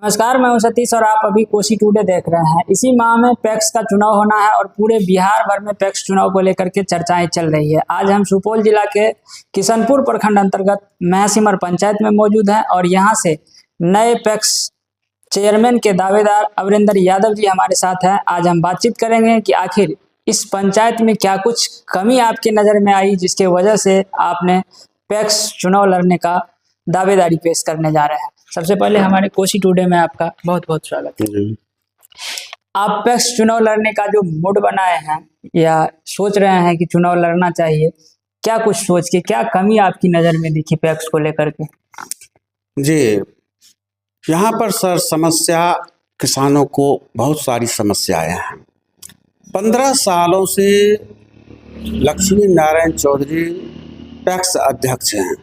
नमस्कार, मैं हूं सतीश और आप अभी कोसी टुडे देख रहे हैं। इसी माह में पैक्स का चुनाव होना है और पूरे बिहार भर में पैक्स चुनाव को लेकर के चर्चाएं चल रही है। आज हम सुपौल जिला के किशनपुर प्रखंड अंतर्गत महसिमर पंचायत में मौजूद हैं और यहां से नए पैक्स चेयरमैन के दावेदार अमरेंद्र यादव जी हमारे साथ हैं। आज हम बातचीत करेंगे कि आखिर इस पंचायत में क्या कुछ कमी आपकी नज़र में आई जिसके वजह से आपने पैक्स चुनाव लड़ने का दावेदारी पेश करने जा रहे हैं। सबसे पहले हमारे कोसी टुडे में आपका बहुत बहुत स्वागत है। आप पैक्स चुनाव लड़ने का जो मूड बनाए हैं या सोच रहे हैं कि चुनाव लड़ना चाहिए, क्या कुछ सोच के क्या कमी आपकी नज़र में दिखी पैक्स को लेकर के? जी, यहाँ पर सर समस्या किसानों को बहुत सारी समस्याएं हैं। 15 सालों से लक्ष्मी नारायण चौधरी पैक्स अध्यक्ष हैं।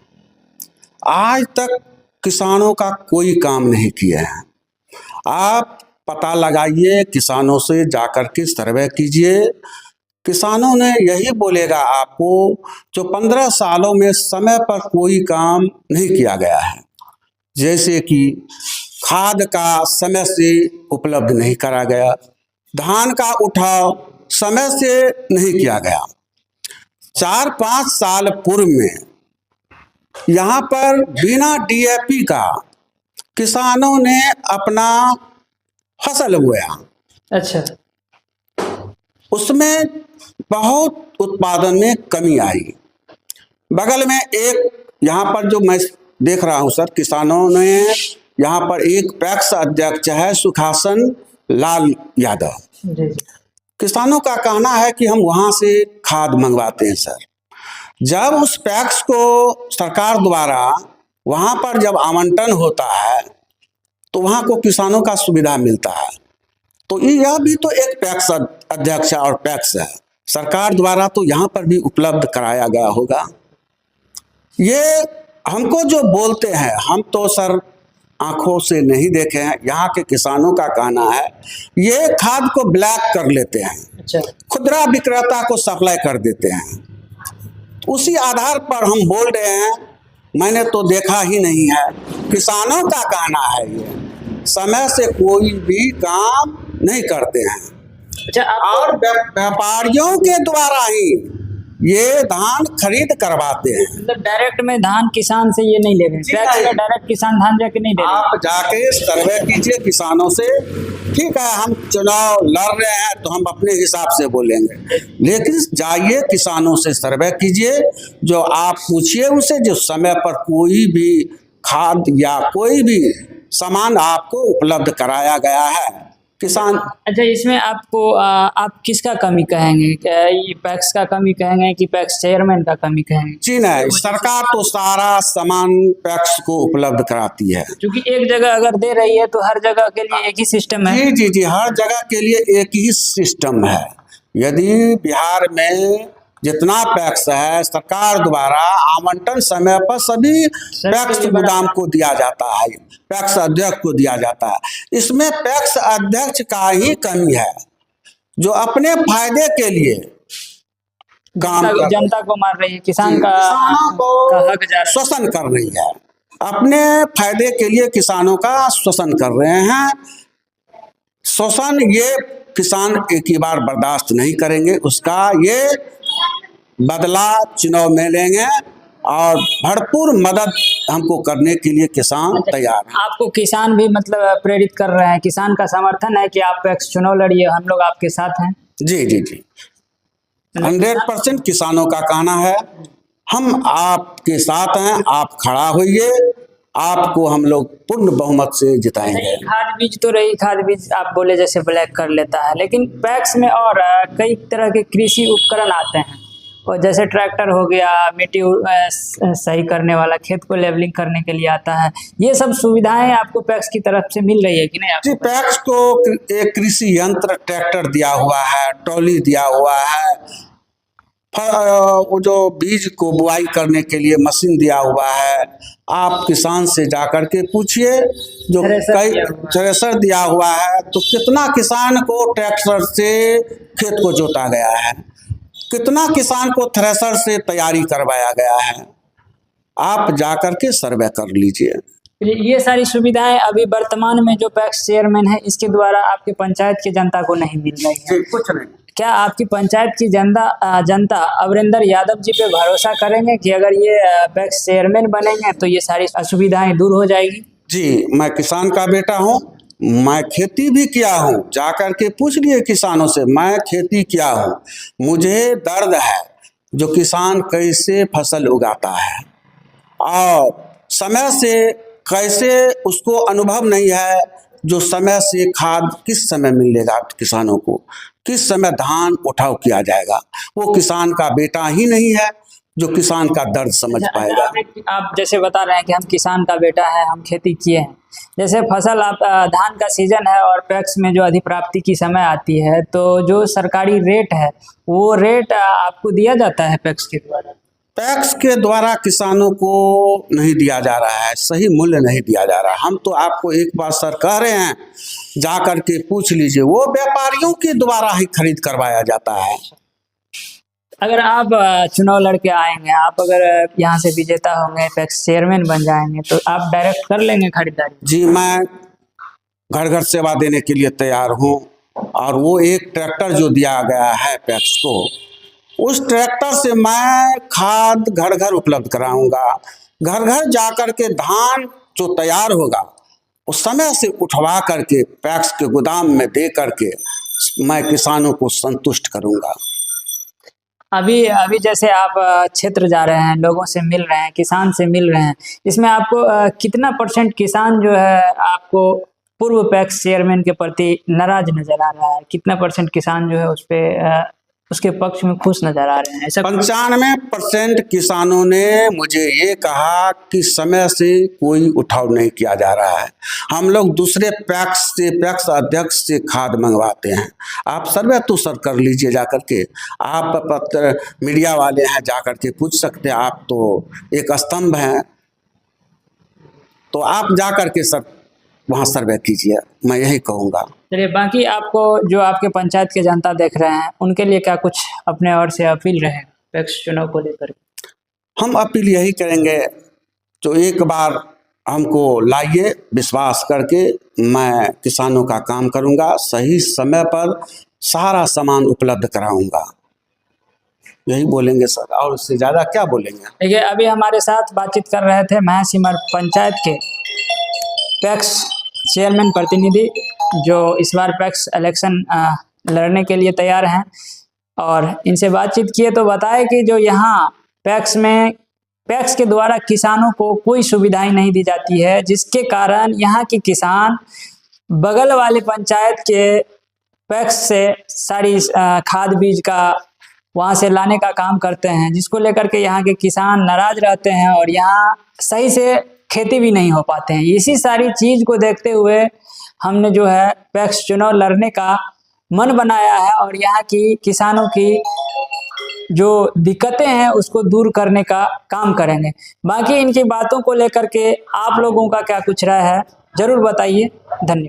आज तक किसानों का कोई काम नहीं किया है। आप पता लगाइए, किसानों से जाकर के सर्वे कीजिए, किसानों ने यही बोलेगा आपको जो 15 सालों में समय पर कोई काम नहीं किया गया है। जैसे कि खाद का समय से उपलब्ध नहीं करा गया, धान का उठाव समय से नहीं किया गया। 4-5 साल पूर्व में यहाँ पर बिना डीएपी का किसानों ने अपना फसल बोया। अच्छा, उसमें बहुत उत्पादन में कमी आई। बगल में एक यहाँ पर जो मैं देख रहा हूँ सर, किसानों ने यहाँ पर एक पैक्स अध्यक्ष है सुखासन लाल यादव। जी। किसानों का कहना है कि हम वहाँ से खाद मंगवाते हैं सर। जब उस पैक्स को सरकार द्वारा वहाँ पर जब आवंटन होता है तो वहाँ को किसानों का सुविधा मिलता है। तो यह भी तो एक पैक्स अध्यक्ष और पैक्स है, सरकार द्वारा तो यहाँ पर भी उपलब्ध कराया गया होगा। ये हमको जो बोलते हैं, हम तो सर आंखों से नहीं देखे हैं। यहाँ के किसानों का कहना है ये खाद को ब्लैक कर लेते हैं। अच्छा, खुदरा विक्रेता को सप्लाई कर देते हैं। उसी आधार पर हम बोल रहे हैं, मैंने तो देखा ही नहीं है। किसानों का कहना है ये समय से कोई भी काम नहीं करते हैं। अच्छा, और व्यापारियों के द्वारा ही ये धान खरीद करवाते हैं। मतलब डायरेक्ट में धान किसान से ये नहीं ले रहे, पैक्स का डायरेक्ट किसान धान जाके नहीं ले रहे। आप जाके सर्वे कीजिए किसानों से। ठीक है, हम चुनाव लड़ रहे हैं तो हम अपने हिसाब से बोलेंगे, लेकिन जाइए किसानों से सर्वे कीजिए। जो आप पूछिए उनसे, जो समय पर कोई भी खाद या कोई भी सामान आपको उपलब्ध कराया गया है किसान। अच्छा, इसमें आपको आप किसका कमी कहेंगे? क्या ये पैक्स का कमी कहेंगे कि पैक्स चेयरमैन का कमी कहेंगे? जी नहीं, सरकार तो सारा सामान पैक्स को उपलब्ध कराती है। क्योंकि एक जगह अगर दे रही है तो हर जगह के लिए एक ही सिस्टम है। जी जी जी, हर जगह के लिए एक ही सिस्टम है। यदि बिहार में जितना पैक्स है, सरकार द्वारा आवंटन समय पर सभी पैक्स गोदाम को दिया जाता है, पैक्स अध्यक्ष को दिया जाता है। इसमें पैक्स अध्यक्ष का ही कमी है जो अपने फायदे के लिए काम कर जनता को मार रही है, किसानों का हक जा रहा है, शोषण कर रही है। अपने फायदे के लिए किसानों का शोषण कर रहे हैं। शोषण ये किसान एक ही बार बर्दाश्त नहीं करेंगे, उसका ये बदला चुनाव में लेंगे और भरपूर मदद हमको करने के लिए किसान तैयार है। आपको किसान भी मतलब प्रेरित कर रहे हैं, किसान का समर्थन है कि आप पैक्स चुनाव लड़िए, हम लोग आपके साथ हैं? जी जी जी, 100% किसानों का कहना है हम आपके साथ हैं, आप खड़ा होइए, आपको हम लोग पूर्ण बहुमत से जिताएंगे। खाद बीज तो रही, खाद बीज आप बोले जैसे ब्लैक कर लेता है, लेकिन पैक्स में और कई तरह के कृषि उपकरण आते हैं, और जैसे ट्रैक्टर हो गया, मिट्टी सही करने वाला, खेत को लेवलिंग करने के लिए आता है। ये सब सुविधाएं आपको पैक्स की तरफ से मिल रही है कि नहीं? जी, पैक्स को एक कृषि यंत्र ट्रैक्टर दिया हुआ है, ट्रॉली दिया हुआ है, वो जो बीज को बुआई करने के लिए मशीन दिया हुआ है। आप किसान से जाकर के पूछिए, जो कई थ्रेसर दिया हुआ है, तो कितना किसान को ट्रैक्टर से खेत को जोता गया है, कितना किसान को थ्रेसर से तैयारी करवाया गया है। आप जाकर के सर्वे कर लीजिए। ये सारी सुविधाएं अभी वर्तमान में जो पैक्स चेयरमैन है इसके द्वारा आपके पंचायत की जनता को नहीं मिल रही है। जी, कुछ नहीं। क्या आपकी पंचायत की जनता अमरिंदर यादव जी पे भरोसा करेंगे कि अगर ये पैक्स चेयरमैन बनेंगे तो ये सारी असुविधाएं दूर हो जाएगी? जी, मैं किसान का बेटा हूँ, मैं खेती भी किया हूँ, जा कर के पूछ लिए किसानों से, मैं खेती किया हूँ, मुझे दर्द है जो किसान कैसे फसल उगाता है और समय से कैसे उसको अनुभव नहीं है, जो समय से खाद किस समय मिलेगा किसानों को, किस समय धान उठाव किया जाएगा, वो किसान का बेटा ही नहीं है जो किसान का दर्द समझ पाएगा। आप जैसे बता रहे हैं कि हम किसान का बेटा है, हम खेती किए हैं, जैसे फसल आप धान का सीजन है और पैक्स में जो अधिप्राप्ति की समय आती है तो जो सरकारी रेट है वो रेट आपको दिया जाता है पैक्स के द्वारा? पैक्स के द्वारा किसानों को नहीं दिया जा रहा है, सही मूल्य नहीं दिया जा रहा है। हम तो आपको एक बार सर कह रहे हैं, जा कर के पूछ लीजिए, वो व्यापारियों के द्वारा ही खरीद करवाया जाता है। अगर आप चुनाव लड़के आएंगे, आप अगर यहाँ से विजेता होंगे, पैक्स चेयरमैन बन जाएंगे तो आप डायरेक्ट कर लेंगे खरीदारी? जी, मैं घर घर सेवा देने के लिए तैयार हूँ और वो एक ट्रैक्टर जो दिया गया है पैक्स को, उस ट्रैक्टर से मैं खाद घर घर उपलब्ध कराऊंगा। घर घर जा कर के धान जो तैयार होगा उस समय से उठवा करके पैक्स के गोदाम में दे करके मैं किसानों को संतुष्ट करूंगा। अभी जैसे आप क्षेत्र जा रहे हैं, लोगों से मिल रहे हैं, किसान से मिल रहे हैं, इसमें आपको कितना % किसान जो है आपको पूर्व पैक्स चेयरमैन के प्रति नाराज नजर आ रहा है? कितना % किसान जो है उस पे उसके पक्ष में खुश नजर आ रहे हैं? ऐसा 95% किसानों ने मुझे ये कहा कि समय से कोई उठाव नहीं किया जा रहा है, हम लोग दूसरे पैक्स से, पैक्स अध्यक्ष से खाद मंगवाते हैं। आप सर्वे तो सर कर लीजिए जा कर के, आप पत्र मीडिया वाले हैं, जा कर के पूछ सकते हैं, आप तो एक स्तंभ हैं, तो आप जा कर के सर वहाँ सर्वे कीजिए, मैं यही कहूँगा। चलिए, बाकी आपको जो आपके पंचायत के जनता देख रहे हैं उनके लिए क्या कुछ अपने ओर से अपील रहे पैक्स चुनाव को लेकर? हम अपील यही करेंगे, जो एक बार हमको लाइए, विश्वास करके मैं किसानों का काम करूँगा, सही समय पर सारा सामान उपलब्ध कराऊँगा, यही बोलेंगे सर, और उससे ज़्यादा क्या बोलेंगे। देखिए, अभी हमारे साथ बातचीत कर रहे थे महसिमर पंचायत के पैक्स चेयरमैन प्रतिनिधि, जो इस बार पैक्स इलेक्शन लड़ने के लिए तैयार हैं, और इनसे बातचीत किए तो बताए कि जो यहाँ पैक्स के द्वारा किसानों को कोई सुविधाएं नहीं दी जाती है, जिसके कारण यहाँ के किसान बगल वाले पंचायत के पैक्स से सारी खाद बीज का वहाँ से लाने का काम करते हैं, जिसको लेकर के यहाँ के किसान नाराज रहते हैं और यहाँ सही से खेती भी नहीं हो पाते हैं। इसी सारी चीज को देखते हुए हमने जो है पैक्स चुनाव लड़ने का मन बनाया है और यहाँ की किसानों की जो दिक्कतें हैं उसको दूर करने का काम करेंगे। बाकी इनकी बातों को लेकर के आप लोगों का क्या कुछ राय है, जरूर बताइए। धन्यवाद।